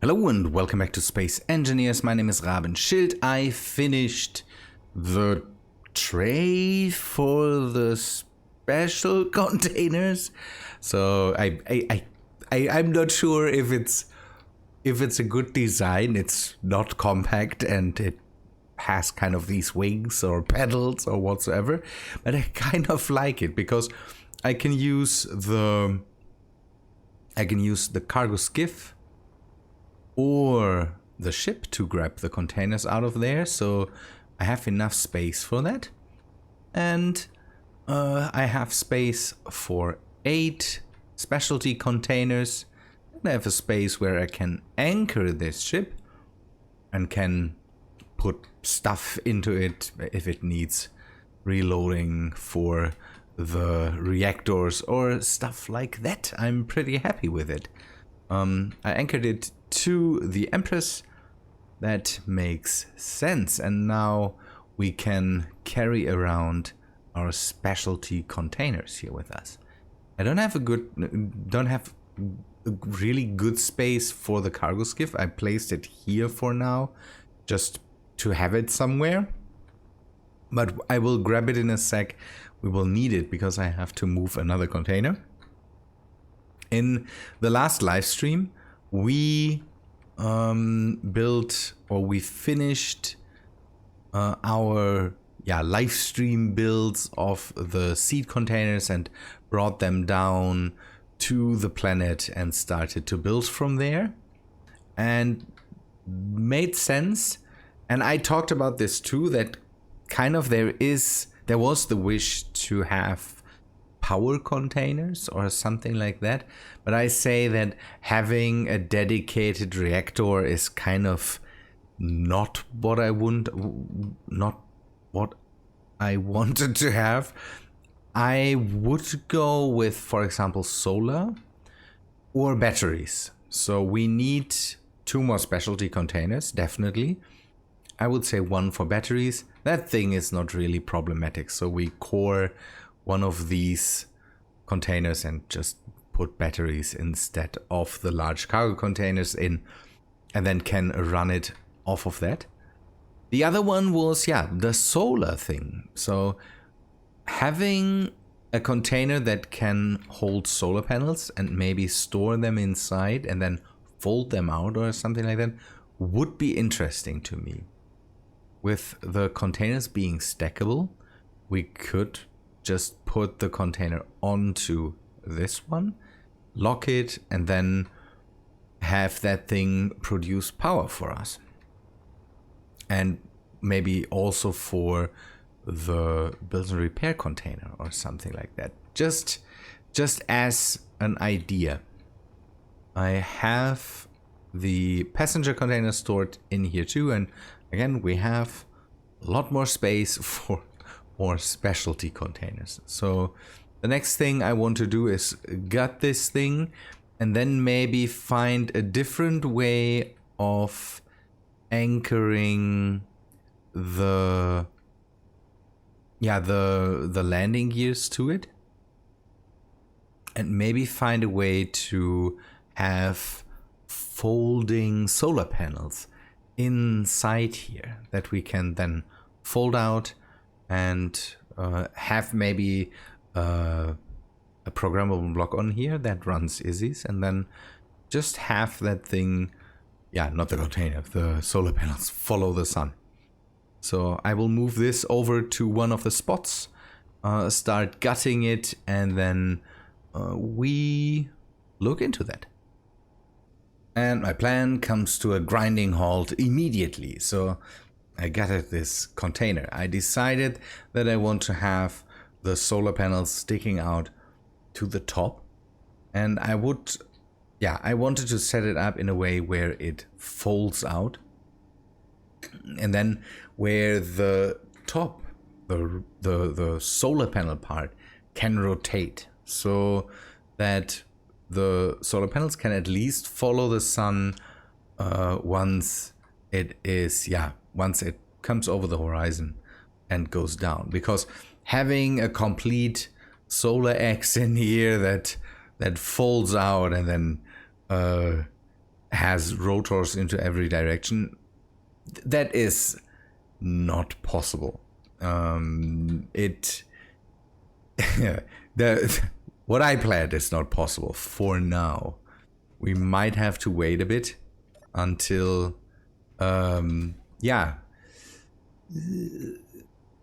Hello and welcome back to Space Engineers. My name is Rabenschild. I finished the tray for the special containers. So I'm not sure if it's a good design. It's not compact and it has kind of these wings or pedals or whatsoever. But I kind of like it because I can use the cargo skiff or the ship to grab the containers out of there, so I have enough space for that. And I have space for 8 specialty containers, and I have a space where I can anchor this ship and can put stuff into it if it needs reloading for the reactors or stuff like that. I'm pretty happy with it. I anchored it to the Empress. That makes sense, and now we can carry around our specialty containers here with us. I don't have a really good space for the cargo skiff. I placed it here for now just to have it somewhere, but I will grab it in a sec. We will need it because I have to move another container. In the last live stream, we finished our live stream builds of the seed containers and brought them down to the planet and started to build from there, and made sense. And I talked about this too, that kind of there was the wish to have power containers or something like that, but I say that having a dedicated reactor is kind of not what I wanted to have. I would go with, for example, solar or batteries. So we need 2 more specialty containers, definitely. I would say 1 for batteries. That thing is not really problematic, so we core one of these containers and just put batteries instead of the large cargo containers in, and then can run it off of that. The other one was, the solar thing. So having a container that can hold solar panels and maybe store them inside and then fold them out or something like that would be interesting to me. With the containers being stackable, we could just put the container onto this one, lock it, and then have that thing produce power for us. And maybe also for the build and repair container or something like that. Just as an idea. I have the passenger container stored in here too, and again we have a lot more space for more specialty containers. So the next thing I want to do is gut this thing and then maybe find a different way of anchoring the landing gears to it, and maybe find a way to have folding solar panels inside here that we can then fold out and have maybe a programmable block on here that runs ISIs, and then just have that thing, not the container, the solar panels follow the sun. So I will move this over to one of the spots, start gutting it, and then we look into that. And my plan comes to a grinding halt immediately. So I gutted this container. I decided that I want to have the solar panels sticking out to the top, and I wanted to set it up in a way where it folds out, and then where the top, the solar panel part can rotate, so that the solar panels can at least follow the sun once it comes over the horizon and goes down. Because having a complete solar X in here that folds out and then has rotors into every direction. That is not possible. What I planned is not possible for now. We might have to wait a bit until,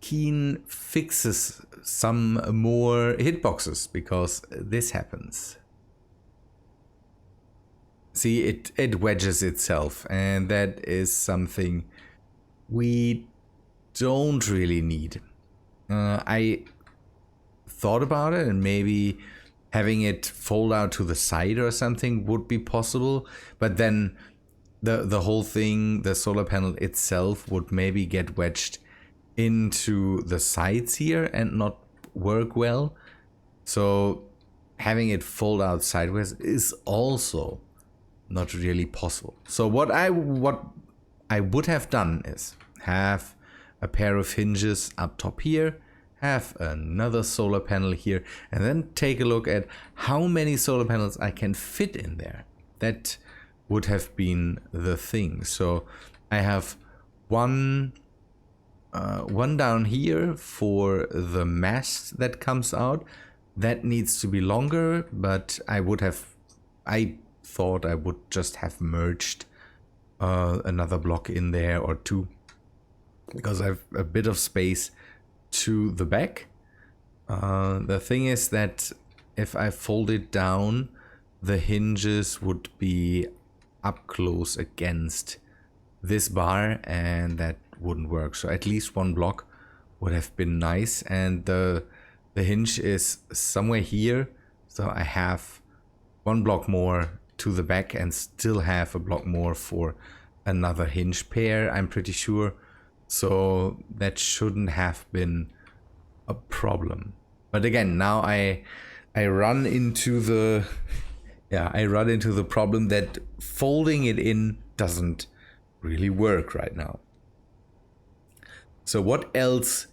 Keen fixes some more hitboxes, because this happens. See, it wedges itself, and that is something we don't really need. I thought about it, and maybe having it fold out to the side or something would be possible, but then the whole thing, the solar panel itself, would maybe get wedged into the sides here and not work well. So having it fold out sideways is also not really possible. So what I would have done is have a pair of hinges up top here, have another solar panel here, and then take a look at how many solar panels I can fit in there. That would have been the thing. So I have one down here for the mast that comes out. That needs to be longer, but I thought I would just have merged another block in there or two, because I have a bit of space to the back. The thing is that if I fold it down, the hinges would be up close against this bar, and that wouldn't work. So at least one block would have been nice, and the hinge is somewhere here, so I have one block more to the back and still have a block more for another hinge pair, I'm pretty sure. So that shouldn't have been a problem. But again, now I run into the problem that folding it in doesn't really work right now. So what else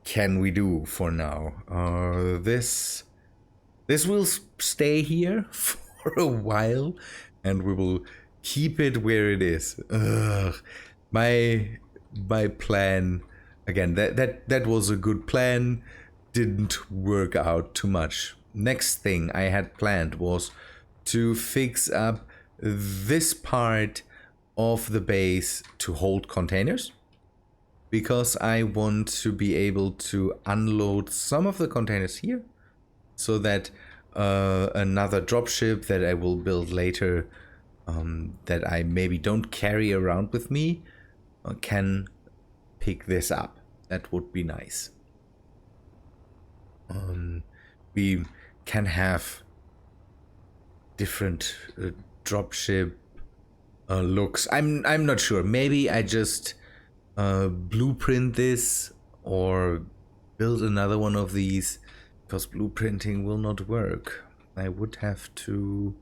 can we do for now? This will stay here for a while, and we will keep it where it is. My plan, again, that was a good plan, didn't work out too much. Next thing I had planned was to fix up this part of the base to hold containers, because I want to be able to unload some of the containers here, so that another dropship that I will build later, that I maybe don't carry around with me, can pick this up. That would be nice. We can have different dropship looks. I'm not sure. Maybe I just blueprint this or build another one of these, because blueprinting will not work. I would have to...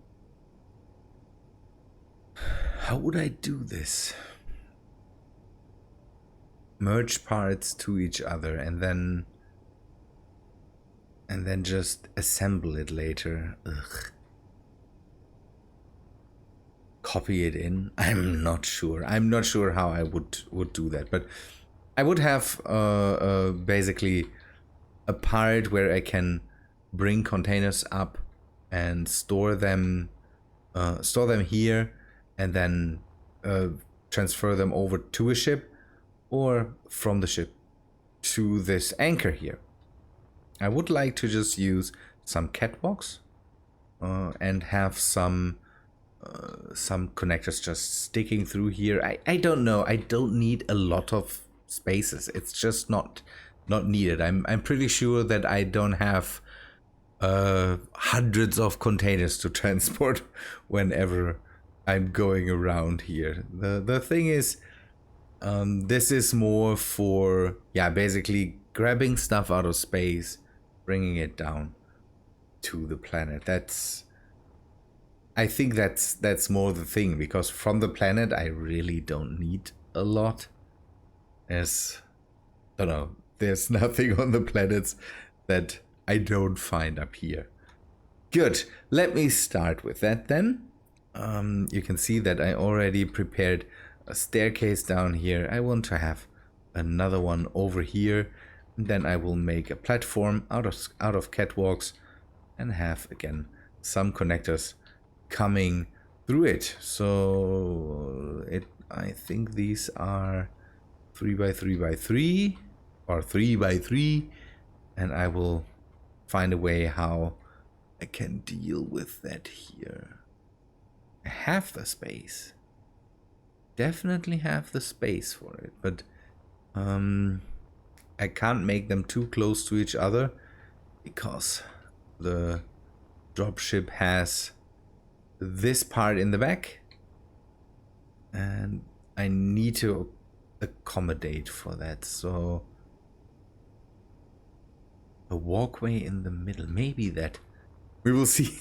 How would I do this? Merge parts to each other and then just assemble it later. Ugh. Copy it in. I'm not sure how I would do that, but I would have basically a part where I can bring containers up and store them here, and then transfer them over to a ship, or from the ship to this anchor here. I would like to just use some catwalks and have some connectors just sticking through here. I don't know. I don't need a lot of spaces. It's just not needed. I'm pretty sure that I don't have hundreds of containers to transport whenever I'm going around here. The thing is, this is more for basically grabbing stuff out of space, bringing it down to the planet. I think that's more the thing, because from the planet I really don't need a lot. There's nothing on the planets that I don't find up here. Good, let me start with that then. You can see that I already prepared a staircase down here. I want to have another one over here. Then I will make a platform out of catwalks and have again some connectors coming through it. So I think these are 3 by 3 by 3 or 3 by 3, and I will find a way how I can deal with that here. I have the space. Definitely have the space for it, but I can't make them too close to each other because the dropship has this part in the back and I need to accommodate for that. So a walkway in the middle, maybe that. We will see.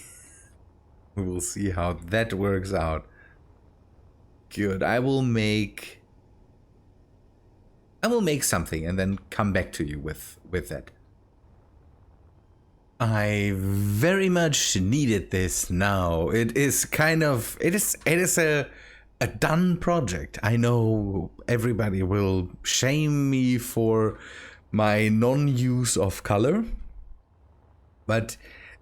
We will see how that works out. Good. I will make something and then come back to you with that. I very much needed this now. It is a done project. I know everybody will shame me for my non-use of color, but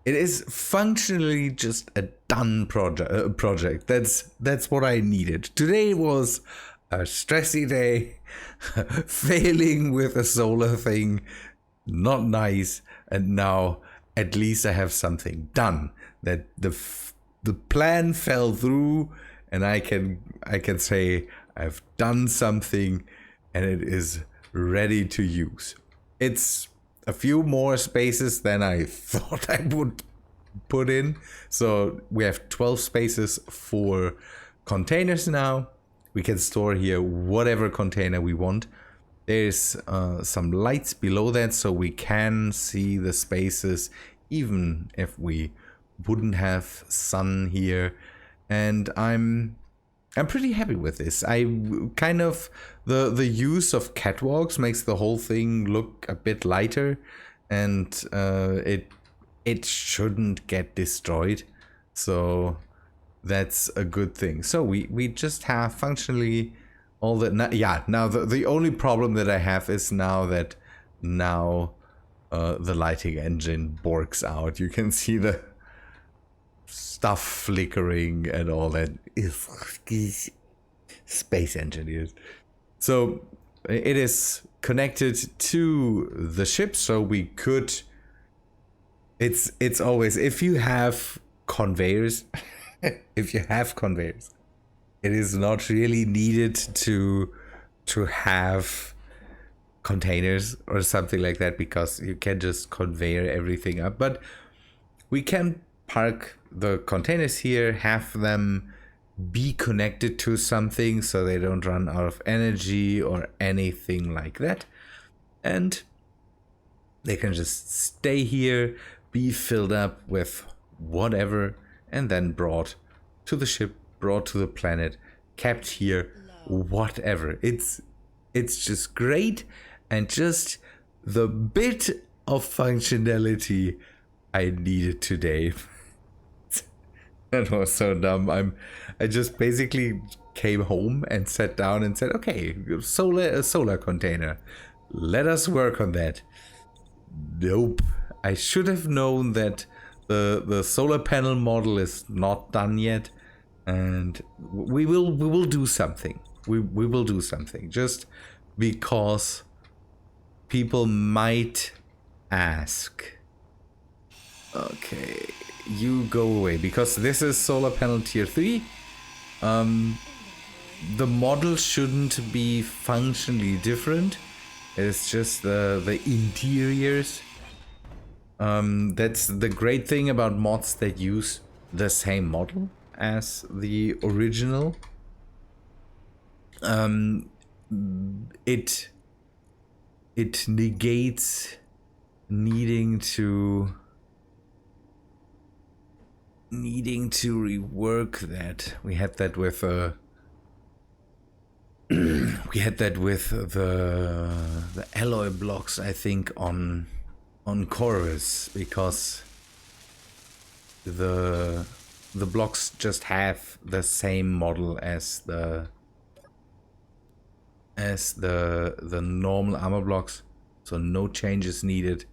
it is functionally just a done project. That's what I needed. Today was a stressy day, failing with a solar thing, not nice, and now at least I have something done. That the plan fell through, and I can say I've done something, and it is ready to use. It's a few more spaces than I thought I would put in. So we have 12 spaces for containers now. We can store here whatever container we want. There's some lights below that, so we can see the spaces even if we wouldn't have sun here. And I'm pretty happy with this. I kind of the use of catwalks makes the whole thing look a bit lighter, and it shouldn't get destroyed. So that's a good thing. So we just have functionally all that. Now the only problem that I have is now the lighting engine borks out. You can see the stuff flickering and all that. Space engineers. So it is connected to the ship, so we could. It's always, if you have conveyors, it is not really needed to have containers or something like that, because you can just conveyor everything up. But we can park the containers here, have them be connected to something so they don't run out of energy or anything like that, and they can just stay here, be filled up with whatever, and then brought to the ship, brought to the planet, kept here, whatever. It's just great, and just the bit of functionality I needed today. That was so dumb. I just basically came home and sat down and said, okay, a solar container. Let us work on that. Nope. I should have known that the solar panel model is not done yet, and we will do something. We will do something, just because people might ask. Okay, you go away, because this is solar panel tier 3. The model shouldn't be functionally different. It's just the interiors. That's the great thing about mods that use the same model as the original. It negates needing to rework that. We had that with the alloy blocks, I think, on Corvus, because the the blocks just have the same model as the normal armor blocks, so no changes needed.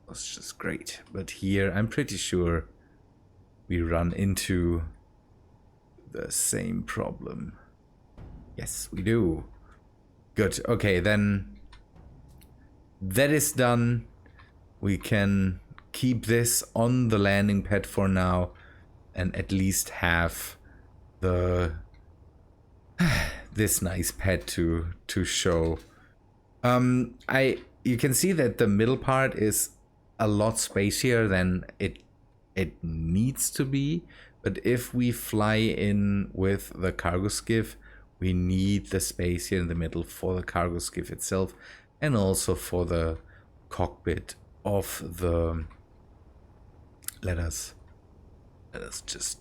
That's just great. But here I'm pretty sure we run into the same problem. Yes, we do. Good. Okay, then that is done. We can keep this on the landing pad for now and at least have the this nice pad to show. You can see that the middle part is a lot spacier than it needs to be, but if we fly in with the cargo skiff, we need the space here in the middle for the cargo skiff itself and also for the cockpit of the... Let us just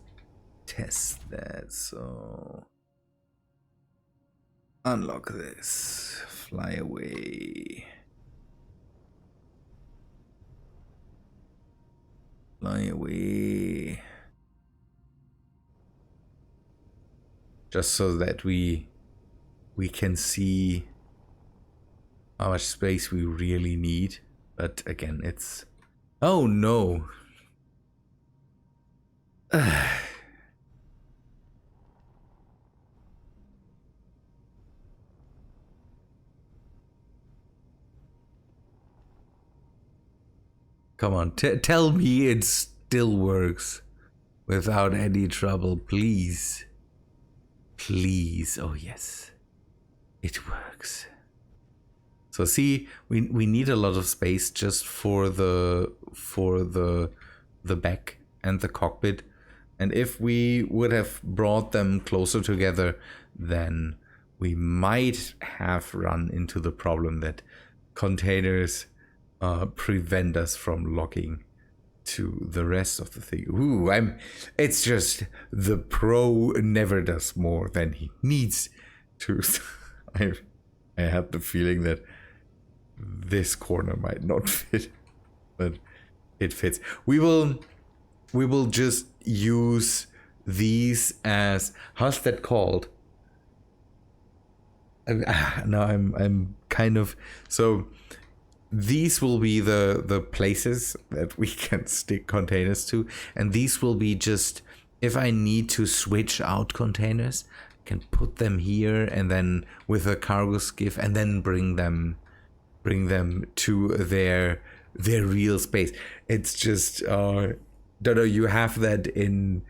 test that. So unlock this, fly away, fly away, just so that we can see how much space we really need. But again, it's... Oh no. Come on, tell me it still works without any trouble, please. Please. Oh yes, it works. So see, we need a lot of space just for the back and the cockpit. And if we would have brought them closer together, then we might have run into the problem that containers prevent us from locking to the rest of the thing. Ooh, it's just the pro never does more than he needs to. I had the feeling that this corner might not fit, but it fits. We will just use these as... How's that called? Now I'm kind of... So these will be the places that we can stick containers to, and these will be just... If I need to switch out containers, I can put them here and then with a cargo skiff and then bring them to their real space. It's just... don't know, you have that in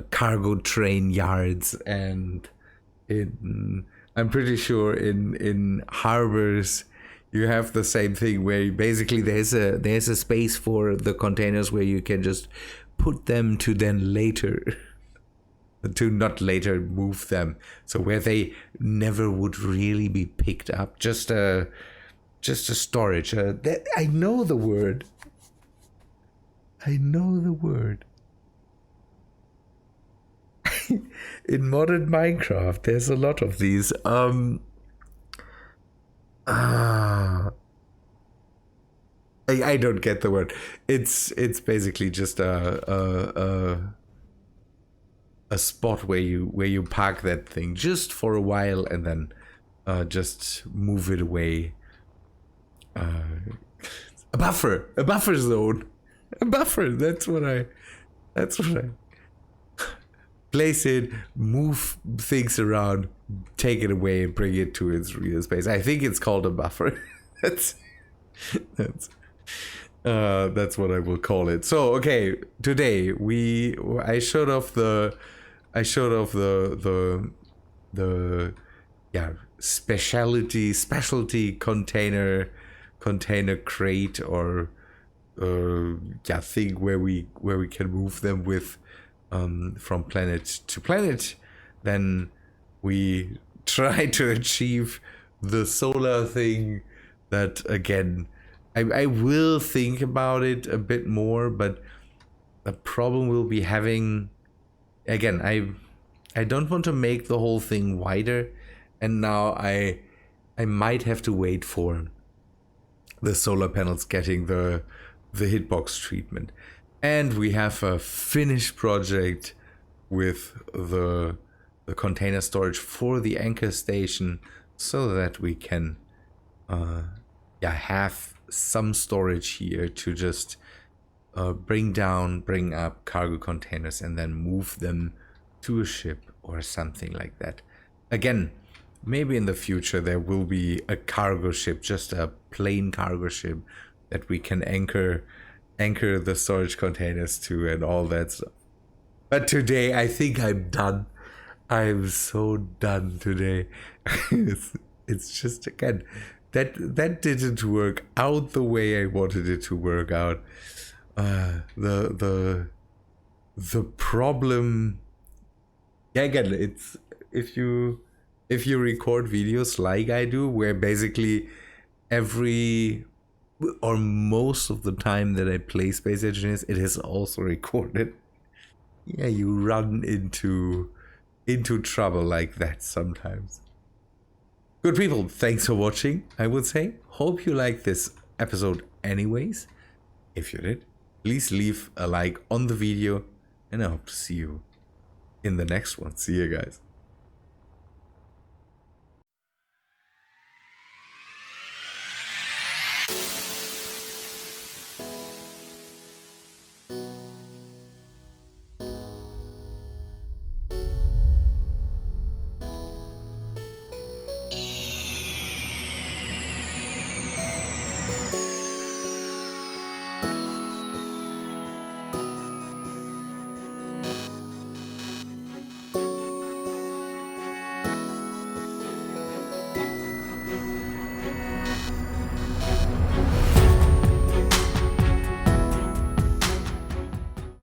cargo train yards, and I'm pretty sure in harbors you have the same thing where basically there's a space for the containers where you can just put them to then later to not later move them, so where they never would really be picked up. Just a storage. That I know the word. In modern Minecraft, there's a lot of these. I don't get the word. It's basically just a spot where you park that thing just for a while and then just move it away. A buffer zone. A buffer. That's what I place it, move things around, take it away, and bring it to its real space. I think it's called a buffer. that's what I will call it. So okay, today I showed off the specialty container crate or thing where we can move them with from planet to planet. Then we try to achieve the solar thing. That again, I will think about it a bit more, but the problem will be having, again, I don't want to make the whole thing wider, and now I might have to wait for the solar panels getting the hitbox treatment. And we have a finished project with the container storage for the anchor station, so that we can have some storage here to just bring up cargo containers and then move them to a ship or something like that. Again, maybe in the future there will be a cargo ship, just a plain cargo ship that we can anchor the storage containers to and all that stuff. But today I think I'm done. I'm so done today. it's just, again, that didn't work out the way I wanted it to work out. The problem, again, it's if you record videos like I do, where basically every or most of the time that I play Space Engineers, it is also recorded. Yeah, you run into trouble like that sometimes. Good people, thanks for watching, I would say. Hope you liked this episode anyways. If you did, please leave a like on the video, and I hope to see you in the next one. See you guys.